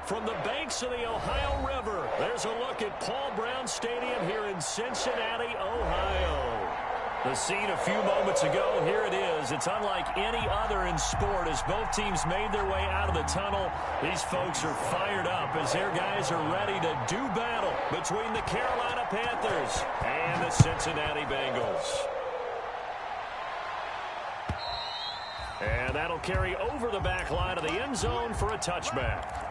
From the banks of the Ohio River, there's a look at Paul Brown Stadium here in Cincinnati, Ohio. The scene a few moments ago, here it is. It's unlike any other in sport as both teams made their way out of the tunnel. These folks are fired up as their guys are ready to do battle between the Carolina Panthers and the Cincinnati Bengals. And that'll carry over the back line of the end zone for a touchback.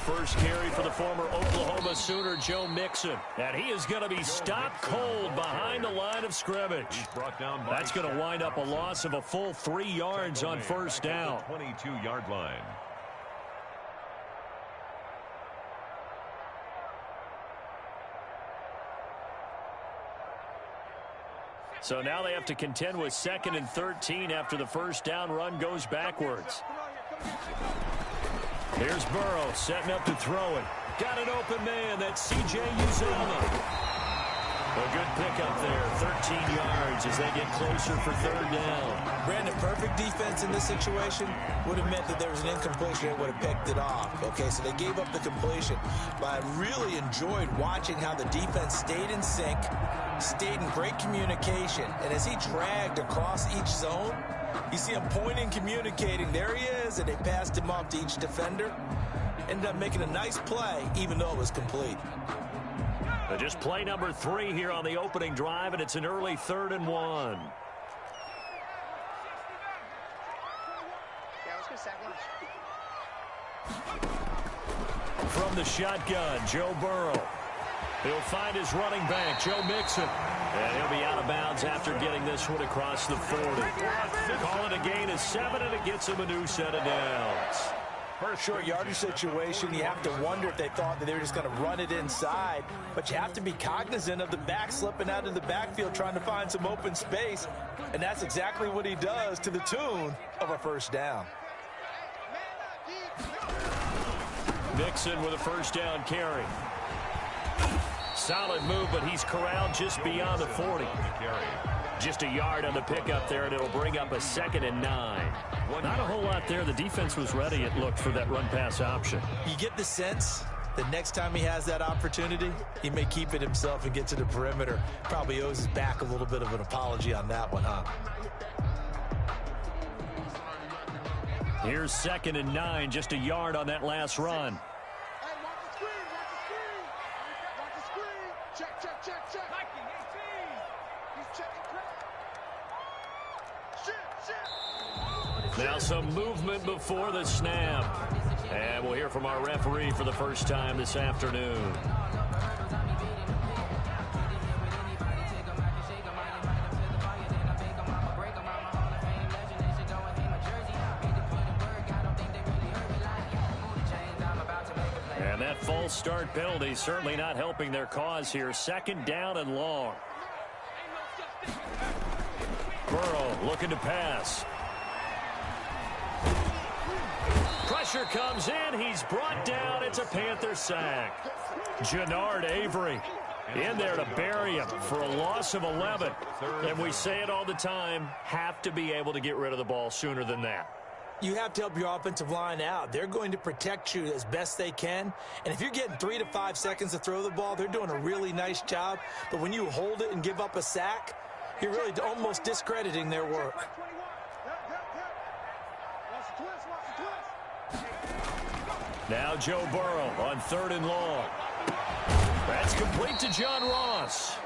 First carry for the former Oklahoma Sooner, Joe Mixon. And he is going to be stopped cold behind the line of scrimmage. That's going to wind up a loss of a full 3 yards on first down. 22-yard line. So now they have to contend with 2nd and 13 after the first down run goes backwards. Here's Burrow setting up to throw it. Got an open man. That's C.J. Uzomah. A good pickup there. 13 yards as they get closer for 3rd down. Brandon, perfect defense in this situation would have meant that there was an incompletion that would have picked it off. Okay, so they gave up the completion. But I really enjoyed watching how the defense stayed in sync, stayed in great communication. And as he dragged across each zone, you see him pointing, communicating. There he is, and they passed him off to each defender. Ended up making a nice play, even though it was complete. Just play number 3 here on the opening drive, and it's an early 3rd and 1. From the shotgun, Joe Burrow. He'll find his running back, Joe Mixon. And he'll be out of bounds after getting this one across the 40. Call it a gain of 7, and it gets him a new set of downs. For a short yardage situation, you have to wonder if they thought that they were just going to run it inside. But you have to be cognizant of the back slipping out of the backfield trying to find some open space. And that's exactly what he does to the tune of a first down. Mixon with a first down carry. Solid move, but he's corralled just beyond the 40. Just a yard on the pickup there, and it'll bring up a 2nd and 9. Not a whole lot there. The defense was ready, it looked, for that run-pass option. You get the sense that next time he has that opportunity, he may keep it himself and get to the perimeter. Probably owes his back a little bit of an apology on that one, huh? Here's 2nd and 9, just a yard on that last run. Now some movement before the snap. And we'll hear from our referee for the first time this afternoon. And that false start penalty certainly not helping their cause here. 2nd down and long. Burrow looking to pass. Pressure comes in. He's brought down. It's a Panther sack. Jannard Avery in there to bury him for a loss of 11. And we say it all the time, have to be able to get rid of the ball sooner than that. You have to help your offensive line out. They're going to protect you as best they can. And if you're getting 3 to 5 seconds to throw the ball, they're doing a really nice job. But when you hold it and give up a sack, you're really almost discrediting their work. Now Joe Burrow on 3rd and long. That's complete to John Ross.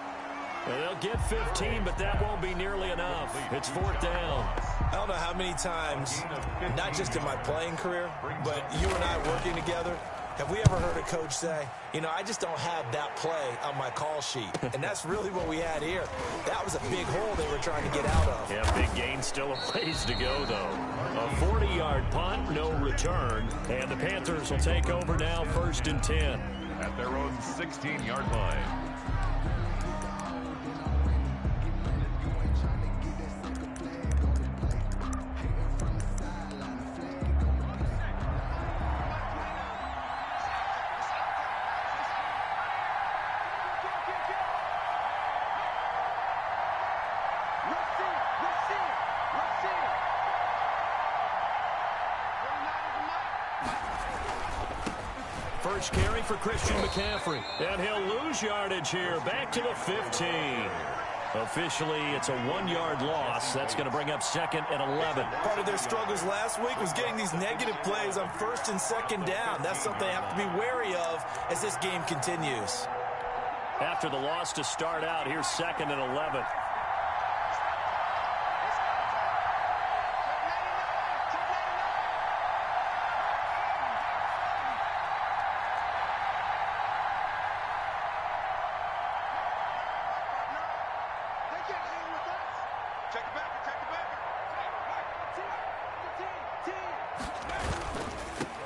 And they'll get 15, but that won't be nearly enough. It's 4th down. I don't know how many times, not just in my playing career, but you and I working together, have we ever heard a coach say, you know, I just don't have that play on my call sheet. And that's really what we had here. That was a big hole they were trying to get out of. Yeah, big gain, still a ways to go, though. A 40-yard punt, no return. And the Panthers will take over now, 1st and 10. At their own 16-yard line. first carry for Christian McCaffrey. And he'll lose yardage here, back to the 15. Officially, it's a 1-yard loss. That's going to bring up 2nd and 11. Part of their struggles last week was getting these negative plays on 1st and 2nd down. That's something they have to be wary of as this game continues. After the loss to start out, here's 2nd and 11.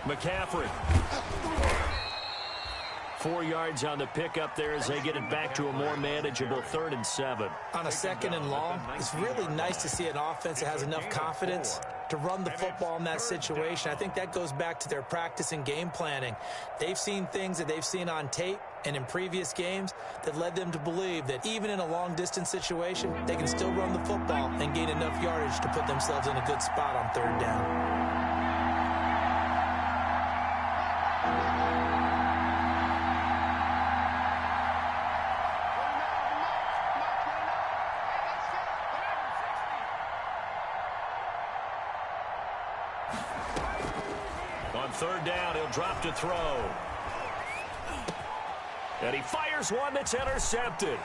McCaffrey. 4 yards on the pickup there as they get it back to a more manageable 3rd and 7. On a 2nd and long, it's really nice to see an offense that has enough confidence to run the football in that situation. I think that goes back to their practice and game planning. They've seen things that they've seen on tape and in previous games that led them to believe that even in a long-distance situation, they can still run the football and gain enough yardage to put themselves in a good spot on 3rd down. On 3rd down, he'll drop to throw. And he fires one that's intercepted.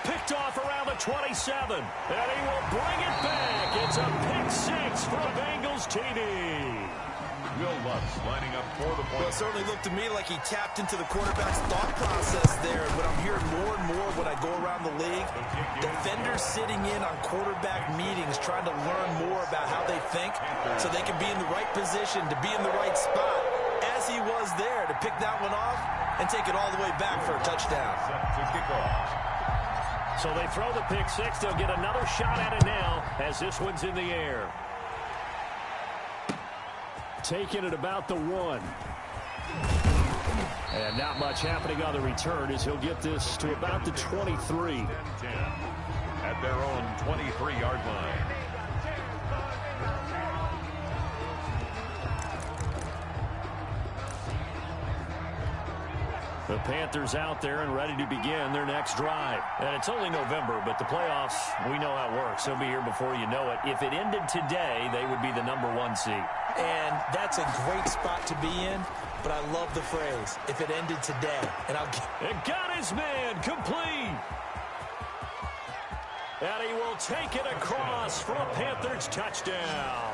Picked off around the 27. And he will bring it back. It's a pick-6 for a Bengals TD. Will Lutz lining up for the point. Well, it certainly looked to me like he tapped into the quarterback's thought process there. What I'm hearing more and more when I go around the league, defenders sitting in on quarterback meetings trying to learn more about how they think so they can be in the right position to be in the right spot, as he was there to pick that one off and take it all the way back for a touchdown. Set to kick off. So they throw the pick-6. They'll get another shot at it now as this one's in the air. Taking it about the 1. And not much happening on the return as he'll get this to about the 23. 10-10 at their own 23-yard line. The Panthers out there and ready to begin their next drive. And it's only November, but the playoffs, we know how it works. They'll be here before you know it. If it ended today, they would be the #1 seed. And that's a great spot to be in, but I love the phrase, if it ended today. And it got his man complete. And he will take it across for a Panthers touchdown.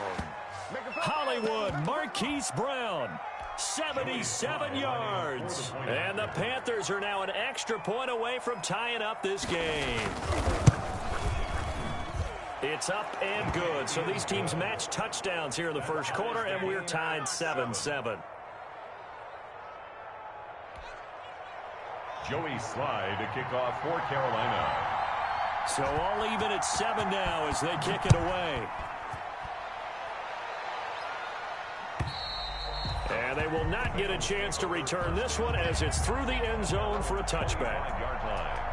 Hollywood Marquise Brown. 77 yards. And the Panthers are now an extra point away from tying up this game. It's up and good. So these teams match touchdowns here in the first quarter, and we're tied 7-7. Joey Slye to kick off for Carolina. So all even at 7 now as they kick it away. And they will not get a chance to return this one as it's through the end zone for a touchback. 5-yard line.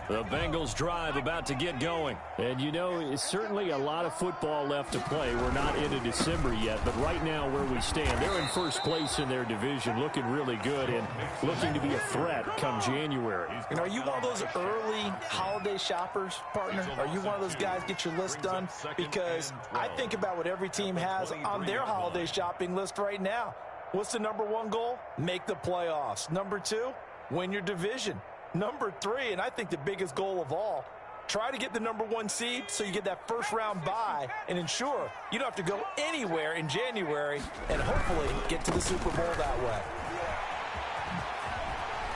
The Bengals drive about to get going. And, you know, it's certainly a lot of football left to play. We're not into December yet, but right now where we stand, they're in first place in their division, looking really good and looking to be a threat come January. And are you one of those early holiday shoppers, partner? Are you one of those guys get your list done? Because I think about what every team has on their holiday shopping list right now. What's the #1 goal? Make the playoffs. #2, win your division. #3, and I think the biggest goal of all, try to get the #1 seed so you get that first-round bye and ensure you don't have to go anywhere in January and hopefully get to the Super Bowl that way.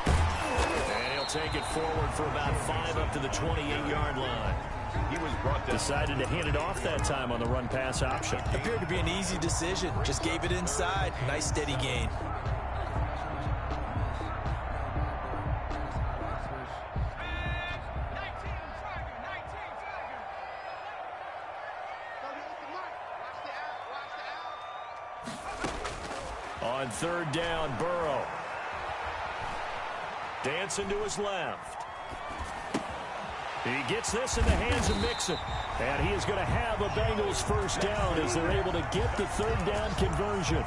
And he'll take it forward for about 5 up to the 28-yard line. He was brought down. Decided to hand it off that time on the run-pass option. Appeared to be an easy decision. Just gave it inside. Nice steady gain. On 3rd down, Burrow. Dancing to his left. He gets this in the hands of Mixon. And he is going to have a Bengals first down as they're able to get the third down conversion.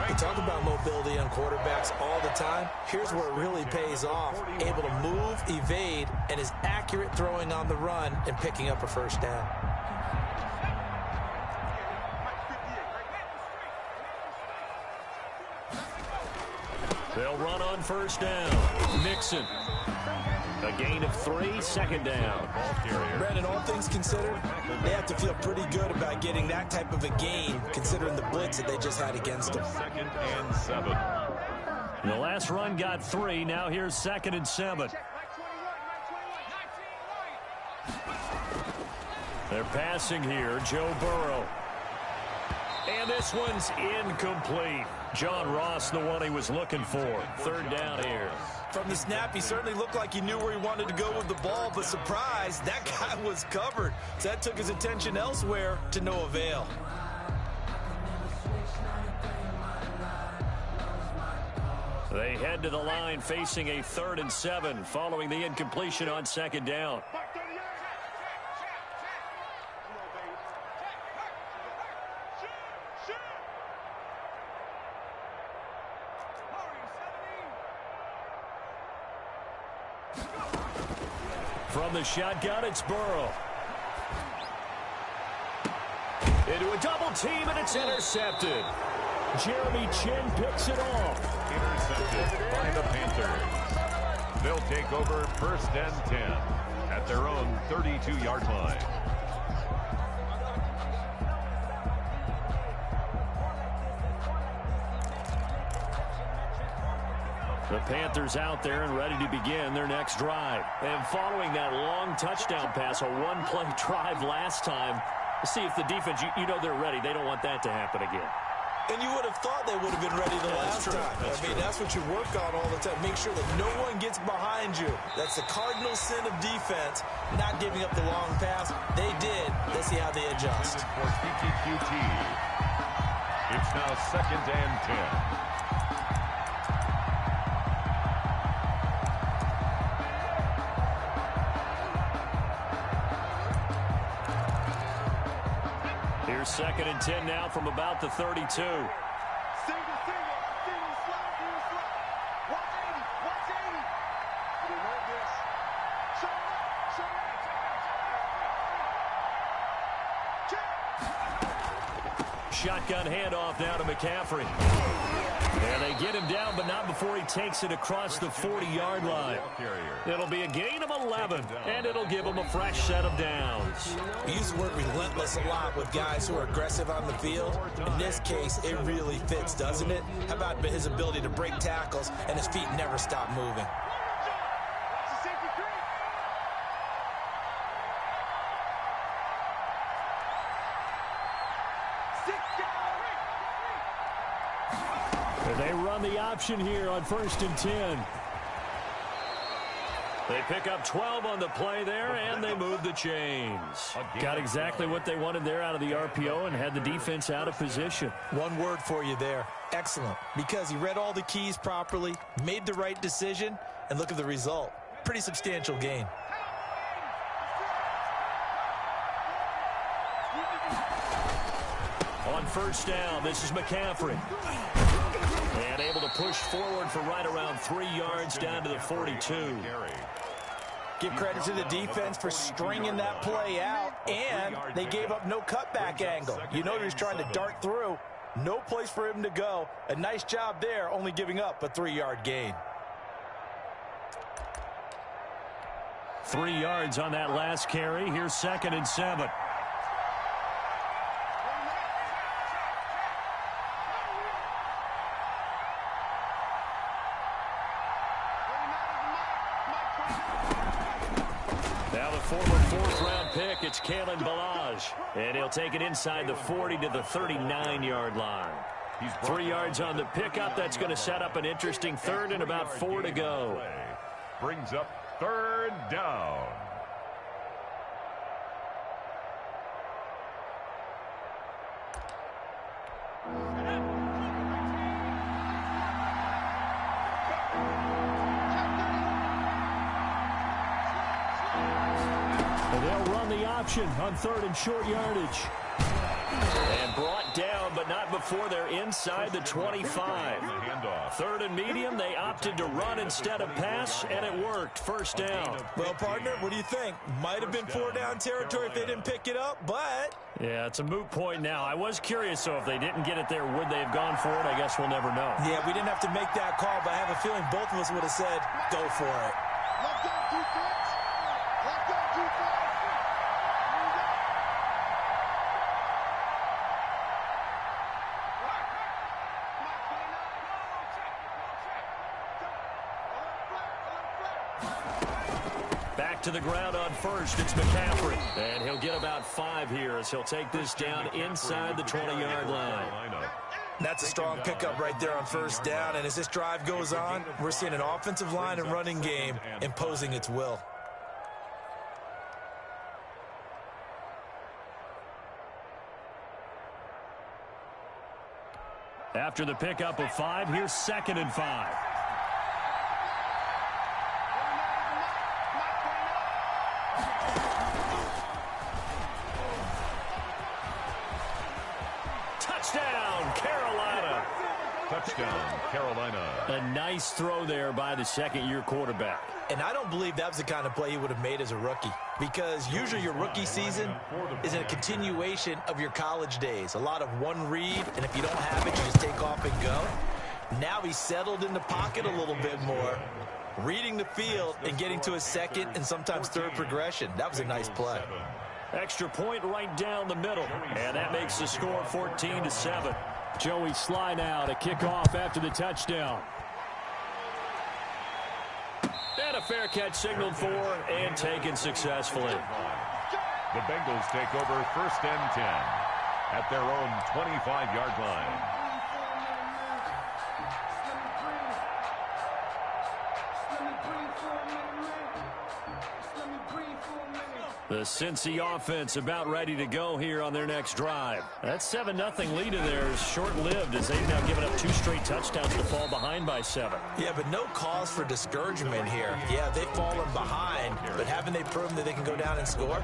We talk about mobility on quarterbacks all the time. Here's where it really pays off. Able to move, evade, and is accurate throwing on the run and picking up a first down. They'll run on first down. Mixon. A gain of 3, second down. Brandon, all things considered, they have to feel pretty good about getting that type of a gain, considering the blitz that they just had against them. 2nd and 7. The last run got 3. Now here's 2nd and 7. They're passing here. Joe Burrow. And this one's incomplete. John Ross, the one he was looking for. Third down here. From the snap, he certainly looked like he knew where he wanted to go with the ball, but surprise, that guy was covered. So that took his attention elsewhere to no avail. They head to the line facing a 3rd and 7 following the incompletion on 2nd down. From the shotgun, it's Burrow. Into a double team, and it's intercepted. Jeremy Chin picks it off. Intercepted by the Panthers. They'll take over 1st and 10 at their own 32-yard line. The Panthers out there and ready to begin their next drive. And following that long touchdown pass, a one-play drive last time, see if the defense, you know they're ready. They don't want that to happen again. And you would have thought they would have been ready the last time. That's what you work on all the time. Make sure that no one gets behind you. That's the cardinal sin of defense, not giving up the long pass. They did. Let's see how they adjust. For TTQT, it's now 2nd and 10. Here's 2nd and 10 now from about the 32. Shotgun handoff now to McCaffrey. And they get him down, but not before he takes it across the 40-yard line. It'll be a gain of 11, and it'll give him a fresh set of downs. We use the word relentless a lot with guys who are aggressive on the field. In this case, it really fits, doesn't it? How about his ability to break tackles and his feet never stop moving? They run the option here on 1st and 10. They pick up 12 on the play there, and they move the chains. Got exactly what they wanted there out of the RPO and had the defense out of position. One word for you there. Excellent. Because he read all the keys properly, made the right decision, and look at the result. Pretty substantial gain. On 1st down, this is McCaffrey. And able to push forward for right around 3 yards down to the 42. Give credit to the defense for stringing that play out, and they gave up no cutback angle. You know he was trying to dart through. No place for him to go. A nice job there, only giving up a 3-yard gain. 3 yards on that last carry. Here's 2nd and 7. Former 4th-round pick, it's Kalen Ballage. And he'll take it inside the 40 to the 39-yard line. 3 yards on the pickup. That's going to set up an interesting 3rd and about 4 to go. Brings up 3rd down. the option on 3rd and short yardage. And brought down, but not before they're inside the 25. 3rd and medium, they opted to run instead of pass, and it worked. First down. Well, partner, what do you think? Might have been 4-down territory if they didn't pick it up, but... Yeah, it's a moot point now. I was curious, so if they didn't get it there, would they have gone for it? I guess we'll never know. Yeah, we didn't have to make that call, but I have a feeling both of us would have said, go for it. Let's go, defense! Let's go, defense! Back to the ground on first. It's McCaffrey. And he'll get about 5 here as he'll take this down inside the 20-yard line. That's a strong pickup right there on first down. And as this drive goes on, we're seeing an offensive line and running game imposing its will. After the pickup of 5, here's 2nd and 5. Touchdown, Carolina. Touchdown, Carolina. A nice throw there by the second-year quarterback. And I don't believe that was the kind of play he would have made as a rookie, because usually your rookie season is a continuation of your college days. A lot of one read, and if you don't have it, you just take off and go. Now he's settled in the pocket a little bit more, reading the field and getting to his second and sometimes third progression. That was a nice play. Extra point right down the middle, and that makes the score 14-7. Joey Sly now to kick off after the touchdown. And a fair catch signaled for and taken successfully. The Bengals take over 1st and 10 at their own 25-yard line. The Cincy offense about ready to go here on their next drive. That 7-0 lead in there is short-lived as they've now given up 2 straight touchdowns to fall behind by 7. Yeah, but no cause for discouragement here. Yeah, they've fallen behind, but haven't they proven that they can go down and score?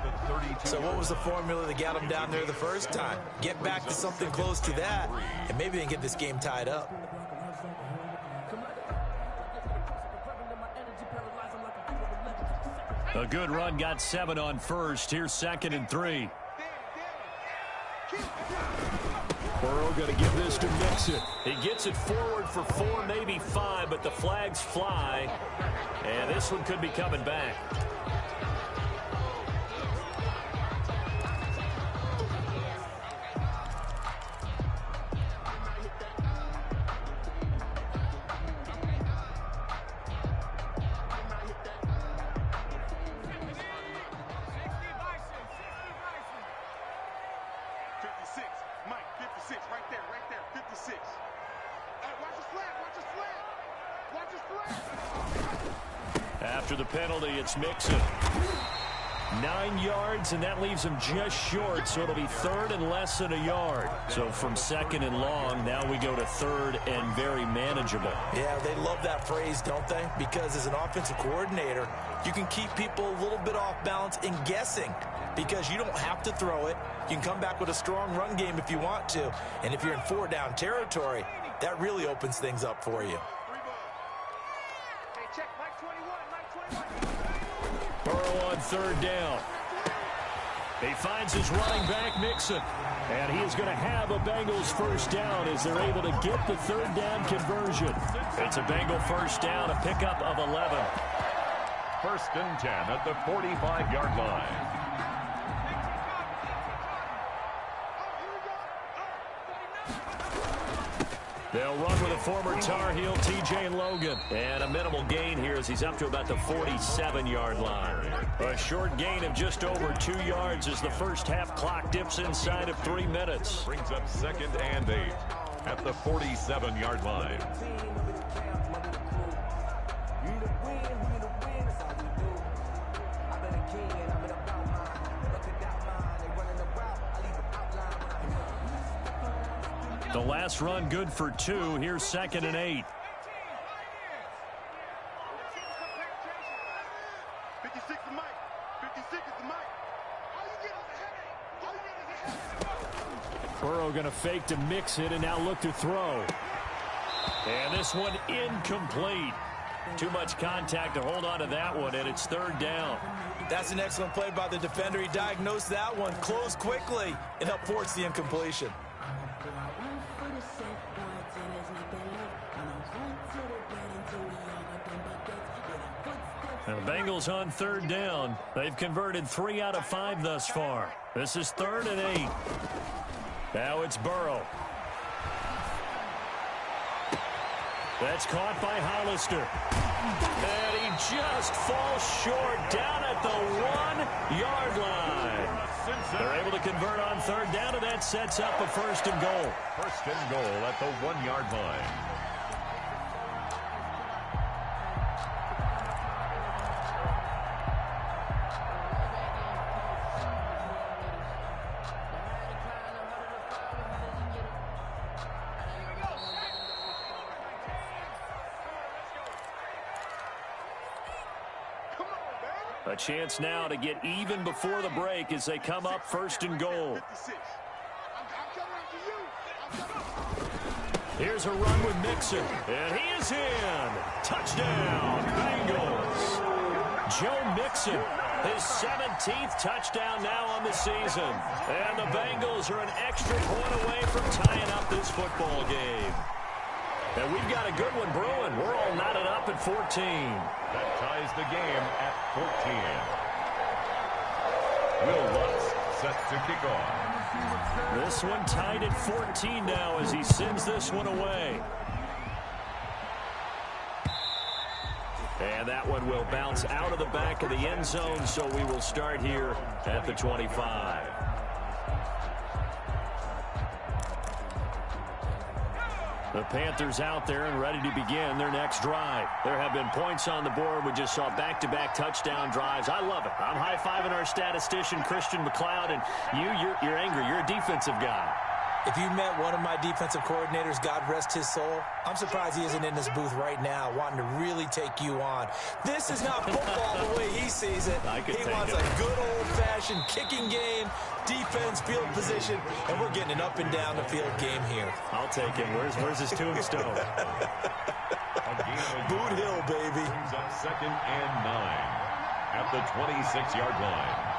So what was the formula that got them down there the first time? Get back to something close to that, and maybe they can get this game tied up. A good run got 7 on first. Here's 2nd and 3. Burrow going to give this to Mixon. He gets it forward for 4, maybe 5, but the flags fly. And this one could be coming back. After the penalty, it's Mixon. 9 yards, and that leaves him just short, so it'll be 3rd and less than a yard. So from 2nd and long, now we go to 3rd and very manageable. Yeah, they love that phrase, don't they? Because as an offensive coordinator, you can keep people a little bit off balance and guessing, because you don't have to throw it. You can come back with a strong run game if you want to. And if you're in 4-down territory, that really opens things up for you. Burrow on 3rd down. He finds his running back, Mixon. And he is going to have a Bengals first down as they're able to get the 3rd down conversion. It's a Bengal first down, a pickup of 11. 1st and 10 at the 45-yard line. They'll run with a former Tar Heel, T.J. Logan. And a minimal gain here as he's up to about the 47-yard line. A short gain of just over 2 yards as the first half clock dips inside of 3 minutes. Brings up 2nd and 8 at the 47-yard line. The last run good for 2. Here's 2nd and 8. 56 is Mike. 56 is Mike. Burrow going to fake to mix it and now look to throw. And this one incomplete. Too much contact to hold on to that one, and it's third down. That's an excellent play by the defender. He diagnosed that one, closed quickly, and helped force the incompletion. And the Bengals on third down. They've converted 3 out of 5 thus far. This is 3rd and 8. Now it's Burrow. That's caught by Hollister. And he just falls short down at the 1-yard line. They're able to convert on third down, and that sets up a 1st and goal. 1st and goal at the 1-yard line. A chance now to get even before the break as they come up 1st and goal. Here's a run with Mixon, and he is in. Touchdown, Bengals. Joe Mixon, his 17th touchdown now on the season. And the Bengals are an extra point away from tying up this football game. And we've got a good one brewing. We're all knotted up at 14. That ties the game at 14. Will Lutz set to kick off. This one tied at 14 now as he sends this one away. And that one will bounce out of the back of the end zone, so we will start here at the 25. The Panthers out there and ready to begin their next drive. There have been points on the board. We just saw back-to-back touchdown drives. I love it. I'm high-fiving our statistician, Christian McLeod, and you're angry. You're a defensive guy. If you met one of my defensive coordinators, God rest his soul, I'm surprised he isn't in this booth right now wanting to really take you on. This is not football the way he sees it. He wants a good old-fashioned kicking game, defense, field position, and we're getting an up-and-down-the-field game here. I'll take him. Where's his tombstone? Boot Hill, baby. Brings up 2nd and 9 at the 26-yard line.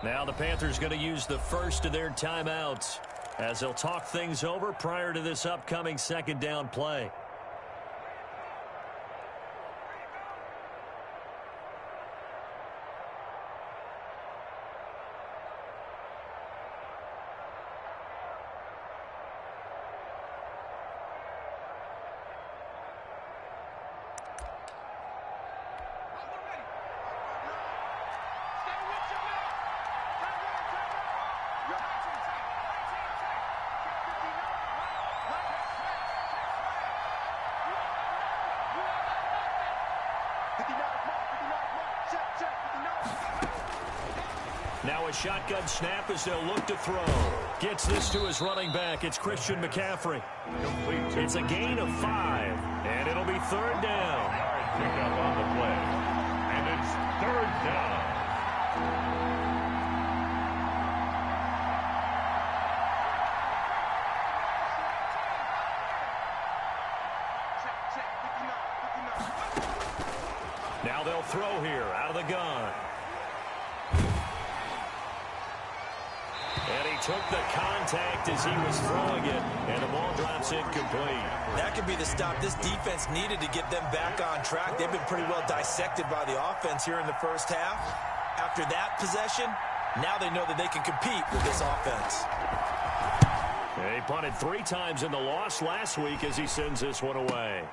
Now the Panthers going to use the first of their timeouts as they'll talk things over prior to this upcoming 2nd down play. Now a shotgun snap as they'll look to throw. Gets this to his running back. It's Christian McCaffrey. It's a gain of 5, and it'll be 3rd down. Pick up on the play, and it's 3rd down. Now they'll throw here out of the gun. And he took the contact as he was throwing it, and the ball drops incomplete. That could be the stop this defense needed to get them back on track. They've been pretty well dissected by the offense here in the first half. After that possession, now they know that they can compete with this offense. He punted 3 times in the loss last week as he sends this one away.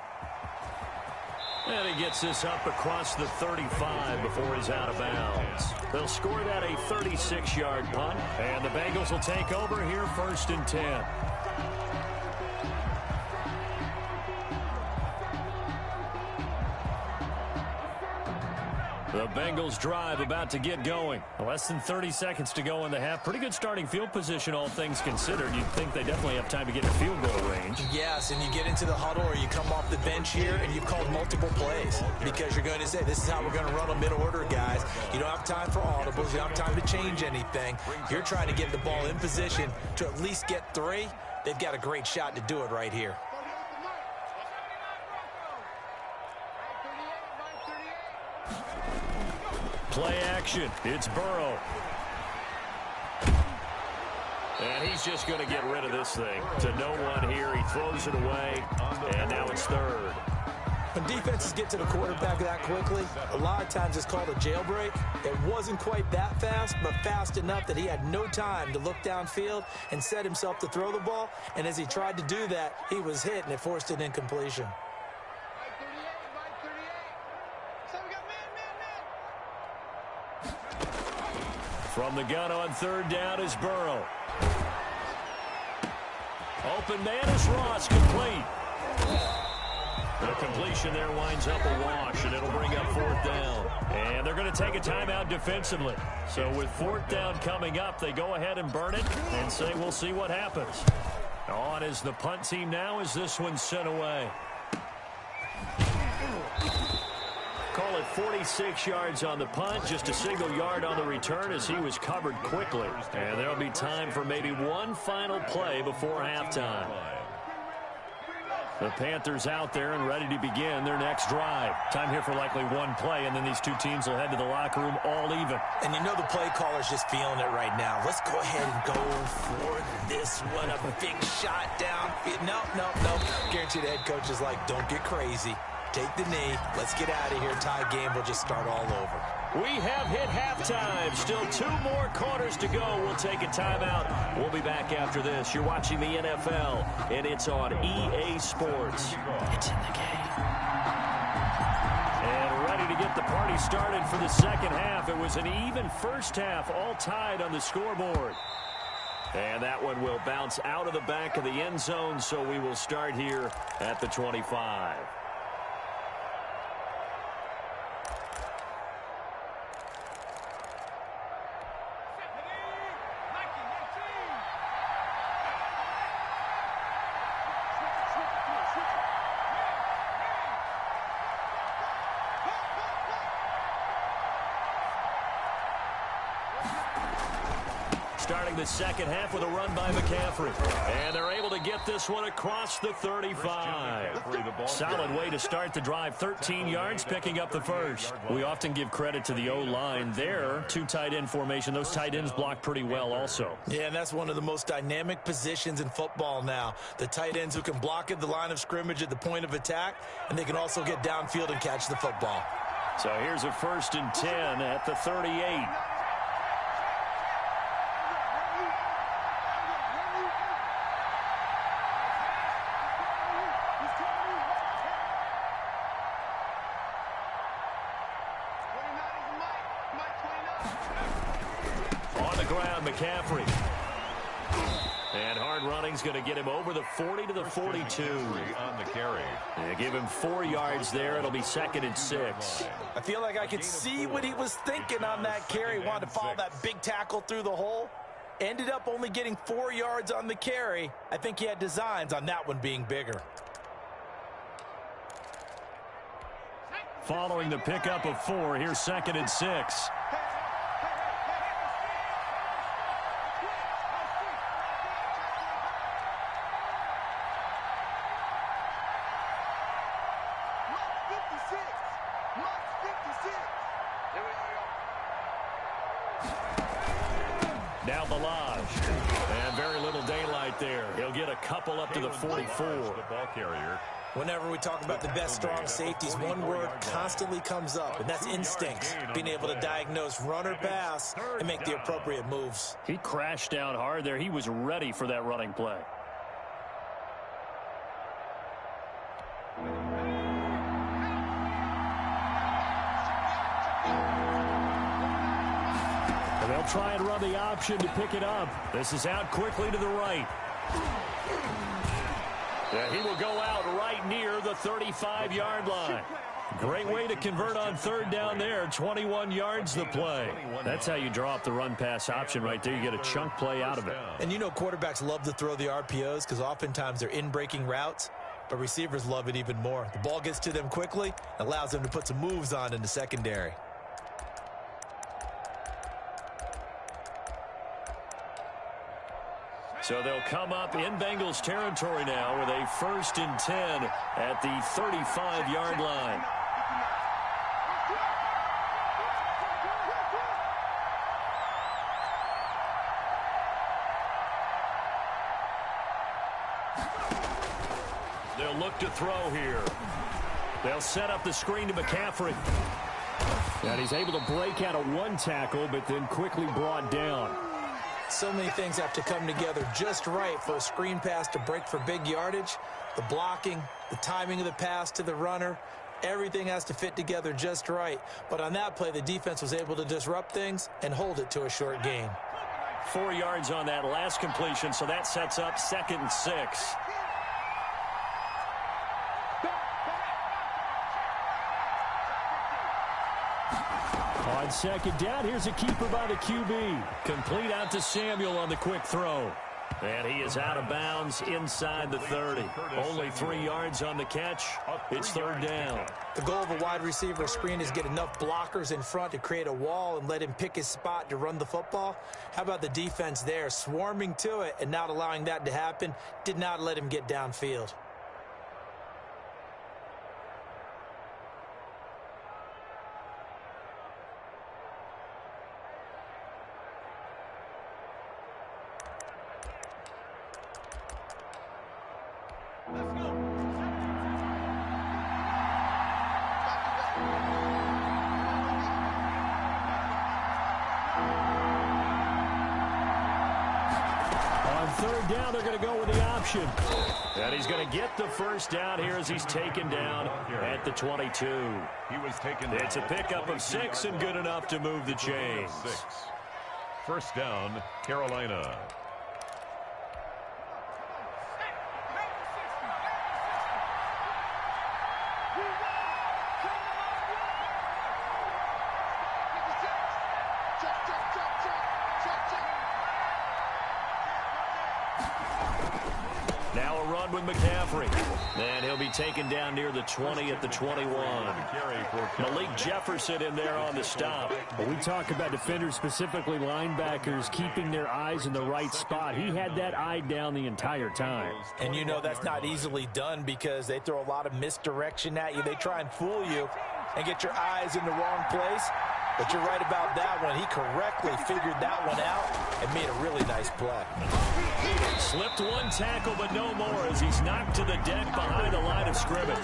And he gets this up across the 35 before he's out of bounds. They'll score that a 36-yard punt, and the Bengals will take over here 1st and 10. The Bengals drive about to get going. Less than 30 seconds to go in the half. Pretty good starting field position, all things considered. You'd think they definitely have time to get in field goal range. Yes, and you get into the huddle or you come off the bench here and you've called multiple plays because you're going to say, this is how we're going to run a mid-order, guys. You don't have time for audibles. You don't have time to change anything. You're trying to get the ball in position to at least get 3. They've got a great shot to do it right here. Play action. It's Burrow. And he's just going to get rid of this thing. To no one here. He throws it away. And now it's third. When defenses get to the quarterback that quickly, a lot of times it's called a jailbreak. It wasn't quite that fast, but fast enough that he had no time to look downfield and set himself to throw the ball. And as he tried to do that, he was hit, and it forced an incompletion. From the gun on third down is Burrow. Open man is Ross, complete. The completion there winds up a wash, and it'll bring up fourth down. And they're going to take a timeout defensively. So with fourth down coming up, they go ahead and burn it and say we'll see what happens. On is the punt team now as this one's sent away. Call it 46 yards on the punt, just a single yard on the return as he was covered quickly. And there'll be time for maybe one final play before halftime. The Panthers out there and ready to begin their next drive. Time here for likely one play, and then these two teams will head to the locker room all even. And you know the play caller's just feeling it right now. Let's go ahead and go for this one. A big shot down. No. Guarantee the head coach is like, don't get crazy. Take the knee. Let's get out of here. Tie game will just start all over. We have hit halftime. Still 2 more quarters to go. We'll take a timeout. We'll be back after this. You're watching the NFL, and it's on EA Sports. It's in the game. And ready to get the party started for the second half. It was an even first half, all tied on the scoreboard. And that one will bounce out of the back of the end zone, so we will start here at the 25. Starting the second half with a run by McCaffrey. And they're able to get this one across the 35. Solid way to start the drive. 13 yards, picking up the first. We often give credit to the O-line there. 2 tight end formation. Those tight ends block pretty well also. Yeah, and that's one of the most dynamic positions in football now. The tight ends who can block at the line of scrimmage at the point of attack, and they can also get downfield and catch the football. So here's a 1st and 10 at the 38. McCaffrey. And hard running's going to get him over the 40 to the 42. On the carry. They give him 4 yards there. It'll be 2nd and 6. I feel like I could see what he was thinking on that carry. Wanted to follow that big tackle through the hole. Ended up only getting 4 yards on the carry. I think he had designs on that one being bigger. Following the pickup of 4, here's 2nd and 6. Now Balaj. And very little daylight there. He'll get a couple up to the 44. The ball carrier. Whenever we talk about the best strong safeties, one word constantly comes up, and that's instinct. Being able to diagnose run or pass and make the appropriate moves. He crashed down hard there. He was ready for that running play. And they'll try and run the option to pick it up. This is out quickly to the right. Yeah, he will go out right near the 35-yard line. Great way to convert on third down there. 21 yards the play. That's how you draw up the run-pass option right there. You get a chunk play out of it. And you know quarterbacks love to throw the RPOs because oftentimes they're in-breaking routes, but receivers love it even more. The ball gets to them quickly, allows them to put some moves on in the secondary. So they'll come up in Bengals territory now with a 1st and 10 at the 35-yard line. They'll look to throw here. They'll set up the screen to McCaffrey. And he's able to break out of one tackle, but then quickly brought down. So many things have to come together just right for a screen pass to break for big yardage. The blocking, the timing of the pass to the runner, everything has to fit together just right. But on that play, the defense was able to disrupt things and hold it to a short gain. 4 yards on that last completion, so that sets up 2nd and 6. On 2nd down, here's a keeper by the QB. Complete out to Samuel on the quick throw. And he is out of bounds inside the 30. Only 3 yards on the catch. It's 3rd down. The goal of a wide receiver screen is get enough blockers in front to create a wall and let him pick his spot to run the football. How about the defense there, swarming to it and not allowing that to happen? Did not let him get downfield. Third down, they're going to go with the option. And he's going to get the 1st down here as he's taken down at the 22. He was taken down. It's a pickup of 6 and good enough to move the chains. 1st down, Carolina. Now a run with McCaffrey. And he'll be taken down near the 20 at the 21. Malik Jefferson in there on the stop. When we talk about defenders, specifically linebackers, keeping their eyes in the right spot, he had that eye down the entire time. And you know that's not easily done because they throw a lot of misdirection at you. They try and fool you and get your eyes in the wrong place. But you're right about that one. He correctly figured that one out and made a really nice play. Slipped one tackle, but no more as he's knocked to the deck behind the line of scrimmage.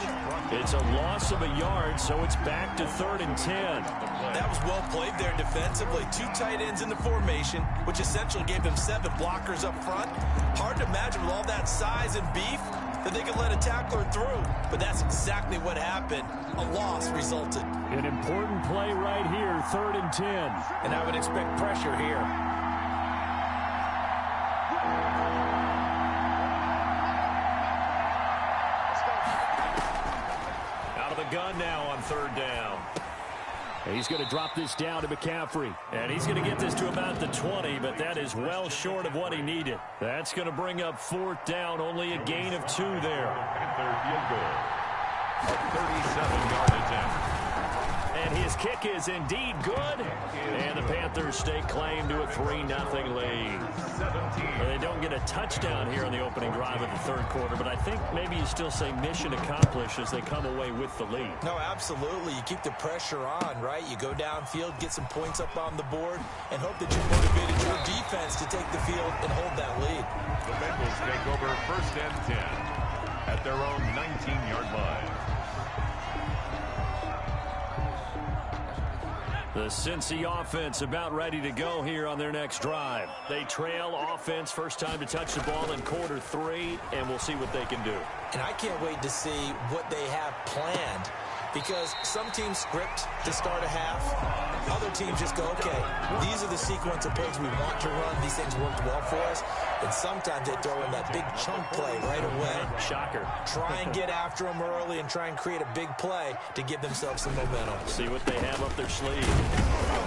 It's a loss of a yard, so it's back to 3rd and 10. That was well played there defensively. 2 tight ends in the formation, which essentially gave them 7 blockers up front. Hard to imagine with all that size and beef that they could let a tackler through. But that's exactly what happened. A loss resulted. An important play right here, 3rd and 10. And I would expect pressure here. Out of the gun now on 3rd down. He's going to drop this down to McCaffrey. And he's going to get this to about the 20, but that is well short of what he needed. That's going to bring up 4th down, only a gain of 2 there. Panther field goal. A 37-yard attempt. And his kick is indeed good. And the Panthers stake claim to a 3-0 lead. Well, they don't get a touchdown here on the opening drive of the 3rd quarter, but I think maybe you still say mission accomplished as they come away with the lead. No, absolutely. You keep the pressure on, right? You go downfield, get some points up on the board, and hope that you motivated your defense to take the field and hold that lead. The Bengals take over 1st and 10 at their own 19-yard line. The Cincy offense about ready to go here on their next drive. They trail offense, first time to touch the ball in quarter 3, and we'll see what they can do. And I can't wait to see what they have planned because some teams script to start a half. Other teams just go, okay, these are the sequence of plays we want to run. These things worked well for us. And sometimes they throw in that big chunk play right away. Shocker. Try and get after them early and try and create a big play to give themselves some momentum. See what they have up their sleeve.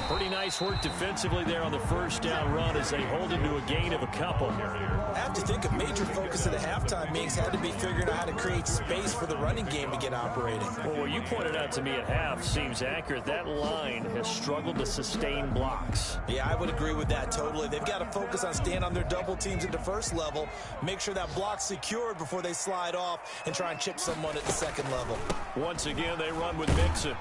Pretty nice work defensively there on the first down run as they hold him to a gain of a couple. I have to think a major focus of the halftime meetings had to be figuring out how to create space for the running game to get operating. Well, what you pointed out to me at half seems accurate. That line has struggled to sustain blocks. Yeah, I would agree with that totally. They've got to focus on staying on their double teams at the first level, make sure that block's secured before they slide off and try and chip someone at the second level. Once again, they run with Mixon.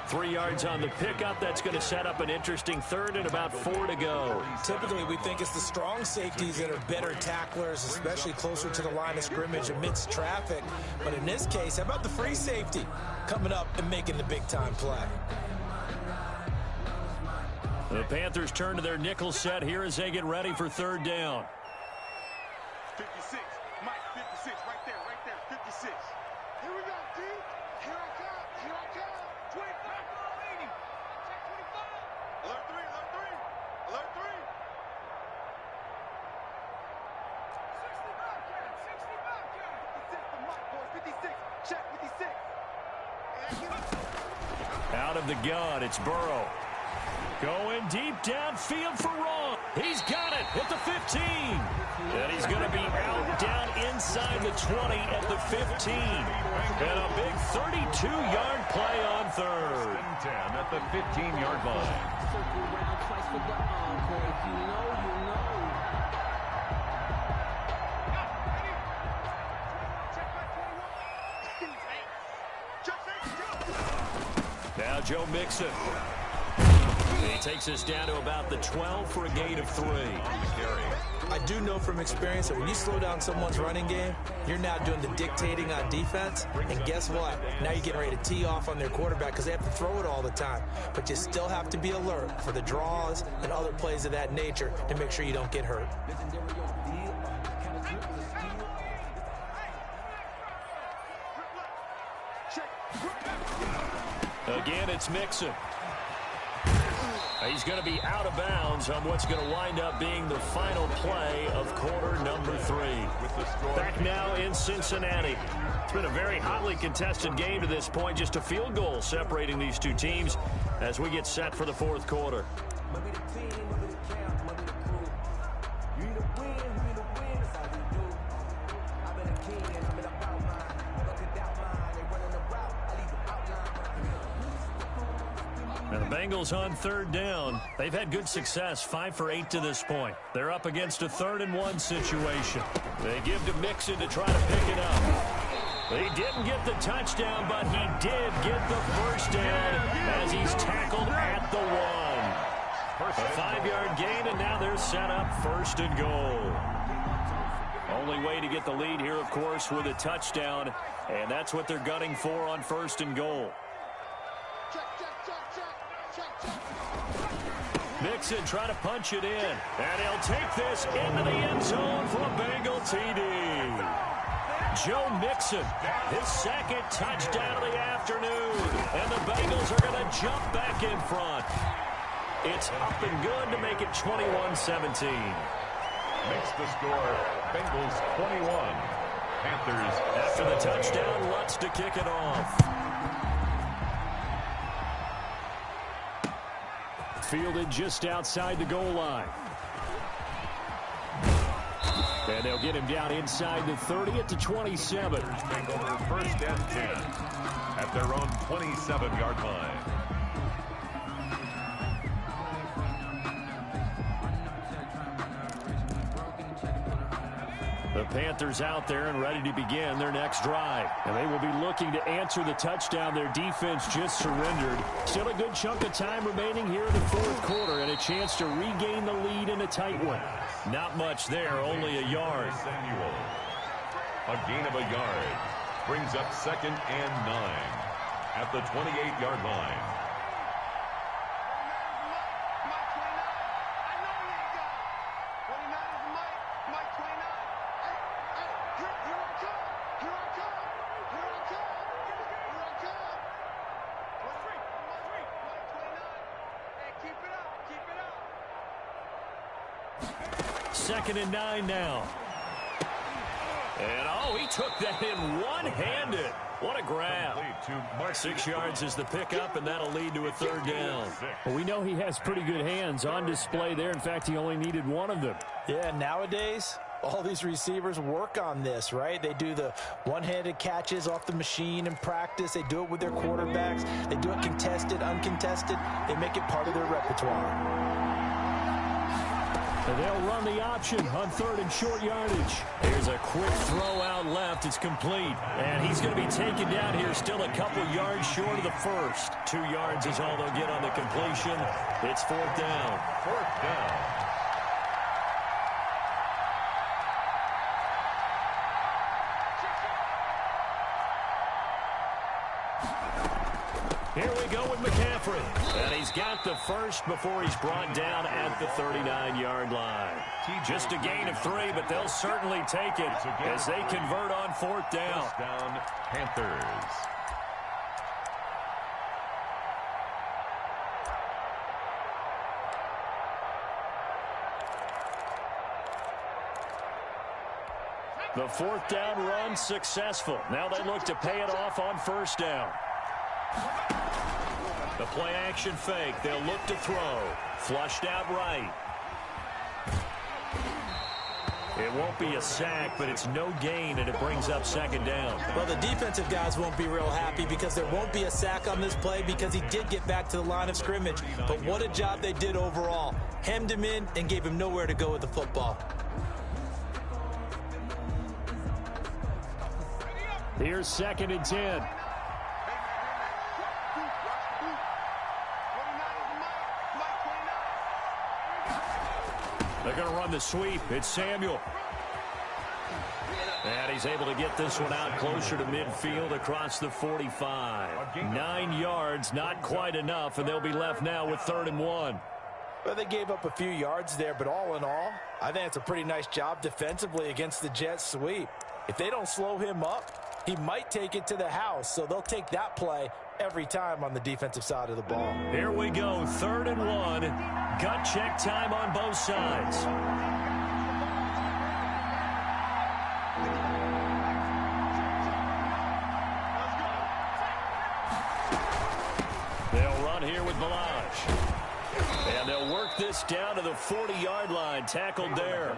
3 yards on the pickup. That's going to set up an interesting third and about 4 to go. Typically, we think it's the strong safeties that are better tacklers, especially closer to the line of scrimmage amidst traffic. But in this case, how about the free safety coming up and making the big-time play? The Panthers turn to their nickel set here as they get ready for third down. 56. Mike, 56. Right there. 56. Here we go, D. Here I come. 25 remaining. Check 25. Alert 3. Alert 3. 60 Bobcat. 56 to Mike, boys. 56. Check 56. Out of the gun, it's Burrow. Going deep downfield for Wrong. He's got it at the 15. And he's going to be out down inside the 20 at the 15. And a big 32-yard play on third. 10 at the 15-yard line. Circle around twice for the encore. If you know, you know. Now Joe Mixon. He takes us down to about the 12 for a gain of 3. I do know from experience that when you slow down someone's running game, you're now doing the dictating on defense. And guess what? Now you're getting ready to tee off on their quarterback because they have to throw it all the time. But you still have to be alert for the draws and other plays of that nature to make sure you don't get hurt. Again, it's Mixon. He's going to be out of bounds on what's going to wind up being the final play of quarter number 3. Back now in Cincinnati. It's been a very hotly contested game to this point. Just a field goal separating these two teams as we get set for the fourth quarter. And the Bengals on third down. They've had good success, 5 for 8 to this point. They're up against a 3rd and 1 situation. They give to Mixon to try to pick it up. He didn't get the touchdown, but he did get the first down as he's tackled at the 1. A 5-yard gain, and now they're set up 1st and goal. Only way to get the lead here, of course, with a touchdown, and that's what they're gunning for on 1st and goal. Mixon trying to punch it in, and he'll take this into the end zone for a Bengal TD. Joe Mixon, his 2nd touchdown of the afternoon, and the Bengals are going to jump back in front. It's up and good to make it 21-17. Makes the score Bengals 21. Panthers after the touchdown. Lutz to kick it off. Fielded just outside the goal line. And they'll get him down inside the 30 at the 27. Take over 1st and 10 at their own 27-yard line. The Panthers out there and ready to begin their next drive. And they will be looking to answer the touchdown their defense just surrendered. Still a good chunk of time remaining here in the fourth quarter and a chance to regain the lead in a tight one. Not much there, only a yard. Samuel. A gain of a yard. Brings up 2nd and 9 at the 28-yard line. 2nd and 9 now. And, oh, he took that in one-handed. What a grab. 6 yards is the pickup, and that'll lead to a 3rd down. Well, we know he has pretty good hands on display there. In fact, he only needed one of them. Yeah, nowadays, all these receivers work on this, right? They do the one-handed catches off the machine in practice. They do it with their quarterbacks. They do it contested, uncontested. They make it part of their repertoire. And they'll run the option on 3rd and short yardage. Here's a quick throw out left. It's complete. And he's going to be taken down here, still a couple yards short of the first. 2 yards is all they'll get on the completion. It's 4th down. 4th down. Here we go with McCaffrey. And he's got the first before he's brought down at the 39-yard line. Just a gain of 3, but they'll certainly take it as they convert on 4th down. 1st down, Panthers. The 4th down run successful. Now they look to pay it off on 1st down. The play action fake. They'll look to throw. Flushed out right. It won't be a sack, but it's no gain, and it brings up 2nd down. Well, the defensive guys won't be real happy because there won't be a sack on this play because he did get back to the line of scrimmage. But what a job they did overall. Hemmed him in and gave him nowhere to go with the football. Here's 2nd and 10. They're going to run the sweep. It's Samuel. And he's able to get this one out closer to midfield across the 45. 9 yards, not quite enough, and they'll be left now with 3rd and 1. Well, they gave up a few yards there, but all in all, I think it's a pretty nice job defensively against the Jets sweep. If they don't slow him up, he might take it to the house, so they'll take that play every time on the defensive side of the ball. Here we go, 3rd and 1. Gut check time on both sides. They'll run here with Balaj. And they'll work this down to the 40-yard line. Tackled there.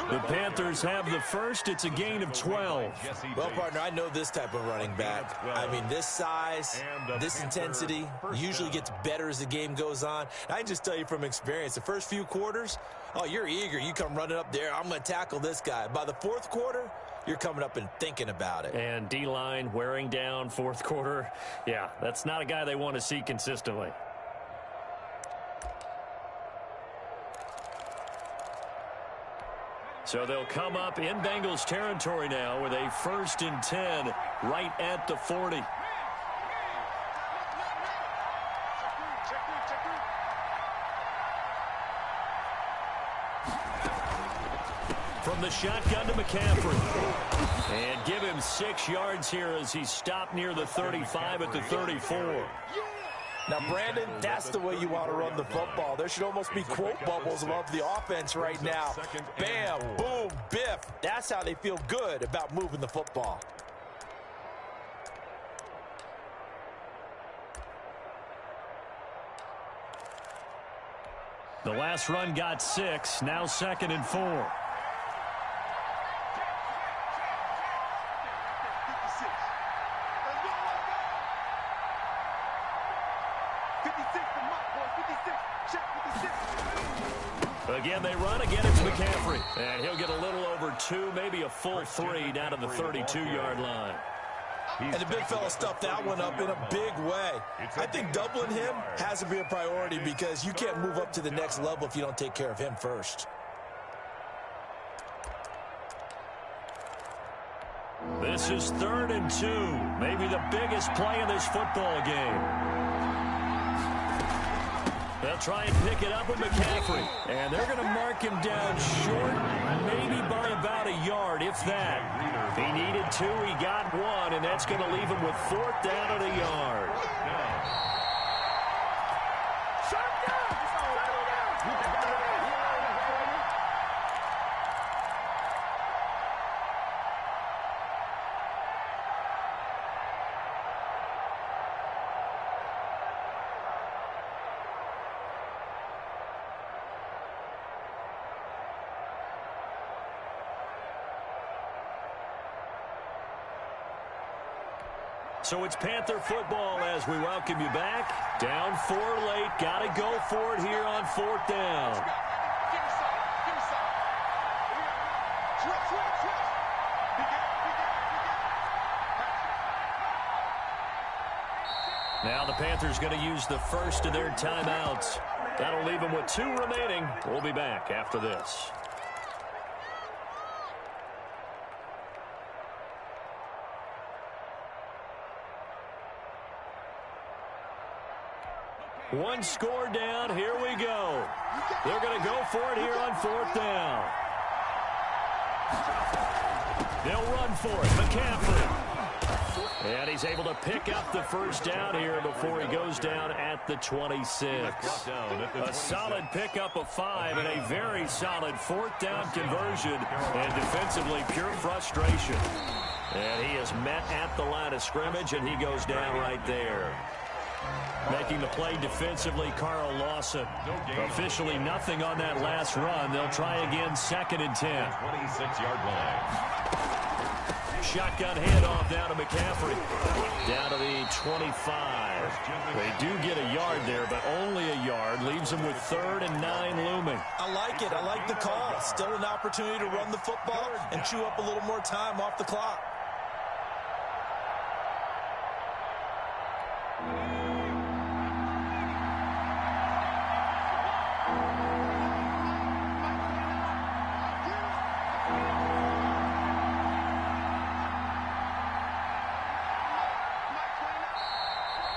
The Panthers have the first. It's a gain of 12. Well, partner, I know this type of running back. I mean, this size, this intensity usually gets better as the game goes on. I can just tell you from experience, the first few quarters, oh, you're eager. You come running up there, I'm going to tackle this guy. By the 4th quarter, you're coming up and thinking about it. And D-line wearing down 4th quarter. Yeah, that's not a guy they want to see consistently. So they'll come up in Bengals territory now with a 1st and 10 right at the 40. From the shotgun to McCaffrey. And give him 6 yards here as he's stopped near the 35 at the 34. Now, Brandon, that's the way you want to run the football. There should almost be quote bubbles above the offense right now. Bam, boom, biff. That's how they feel good about moving the football. The last run got 6, now 2nd and 4. Again, they run. Again, it's McCaffrey. And he'll get a little over 2, maybe a full 3 down to the 32-yard line. And the big fella stuffed that one up in a big way. I think doubling him has to be a priority because you can't move up to the next level if you don't take care of him first. This is 3rd and 2. Maybe the biggest play in this football game. They'll try and pick it up with McCaffrey. And they're going to mark him down short, maybe by about a yard, if that. He needed 2, he got 1, and that's going to leave him with 4th down at a yard. So it's Panther football as we welcome you back. Down 4 late. Got to go for it here on 4th down. Now the Panthers going to use the first of their timeouts. That'll leave them with 2 remaining. We'll be back after this. One score down. Here we go. They're going to go for it here on 4th down. They'll run for it. McCaffrey. And he's able to pick up the first down here before he goes down at the 26. A solid pickup of 5 and a very solid 4th down conversion. And defensively, pure frustration. And he is met at the line of scrimmage, and he goes down right there. Making the play defensively, Carl Lawson. Officially nothing on that last run. They'll try again, 2nd and 10. 26-yard line. Shotgun handoff down to McCaffrey. Down to the 25. They do get a yard there, but only a yard. Leaves them with 3rd and 9 looming. I like it. I like the call. Still an opportunity to run the football and chew up a little more time off the clock.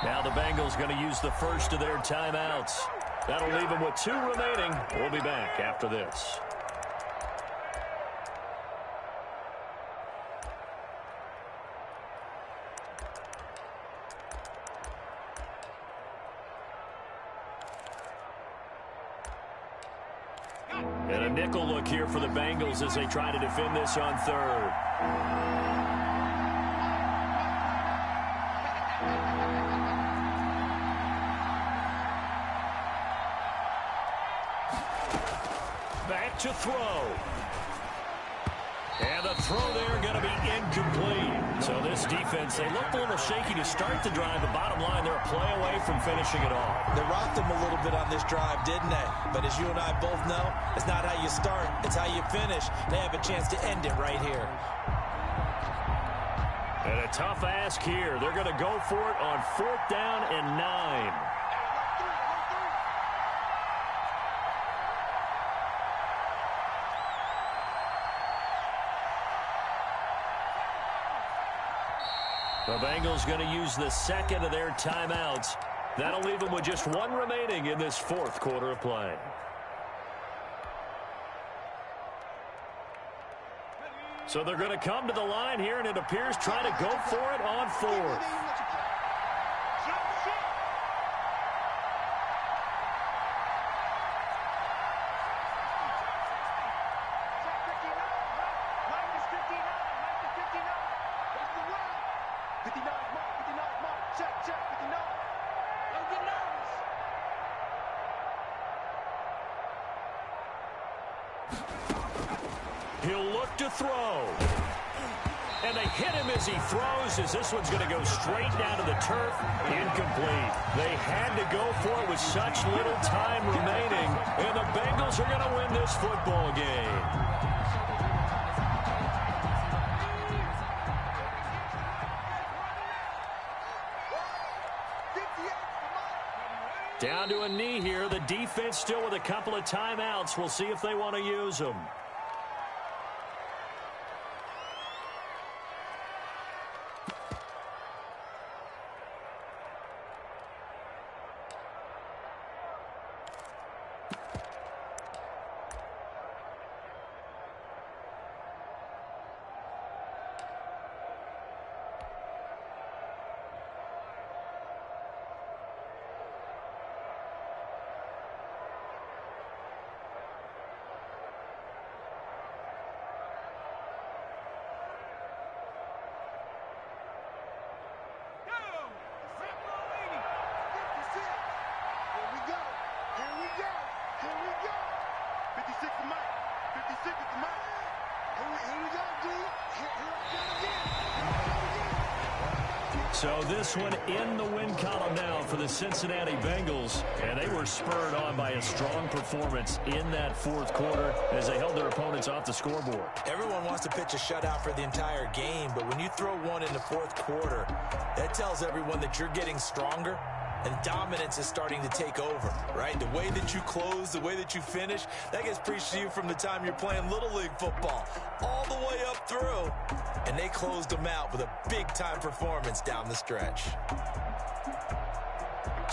Now the Bengals going to use the first of their timeouts. That'll leave them with 2 remaining. We'll be back after this. And a nickel look here for the Bengals as they try to defend this on 3rd. Back to throw. And the throw there going to be incomplete. So this defense, they looked a little shaky to start the drive, but bottom line, they're a play away from finishing it off. They rocked them a little bit on this drive, didn't they? But as you and I both know, it's not how you start, it's how you finish. They have a chance to end it right here. And a tough ask here. They're going to go for it on 4th down and 9. The Bengals going to use the 2nd of their timeouts. That'll leave them with just 1 remaining in this 4th quarter of play. So they're going to come to the line here, and it appears trying to go for it on 4th. He'll look to throw. And they hit him as he throws, as this one's going to go straight down to the turf. Incomplete. They had to go for it with such little time remaining. And the Bengals are going to win this football game. Down to a knee here. The defense still with a couple of timeouts. We'll see if they want to use them. So this one in the win column now for the Cincinnati Bengals, and they were spurred on by a strong performance in that fourth quarter as they held their opponents off the scoreboard. Everyone wants to pitch a shutout for the entire game, but when you throw one in the fourth quarter, that tells everyone that you're getting stronger and dominance is starting to take over, right? The way that you close, the way that you finish, that gets preached to you from the time you're playing Little League football all the way up through. And they closed them out with a big-time performance down the stretch.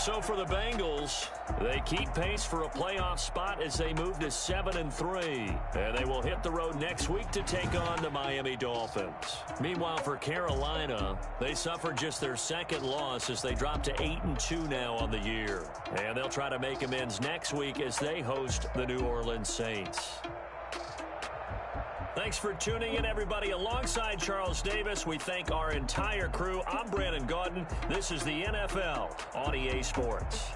So for the Bengals, they keep pace for a playoff spot as they move to 7-3. And they will hit the road next week to take on the Miami Dolphins. Meanwhile, for Carolina, they suffered just their second loss as they dropped to 8-2 now on the year. And they'll try to make amends next week as they host the New Orleans Saints. Thanks for tuning in, everybody. Alongside Charles Davis, we thank our entire crew. I'm Brandon Gaudin. This is the NFL on EA Sports.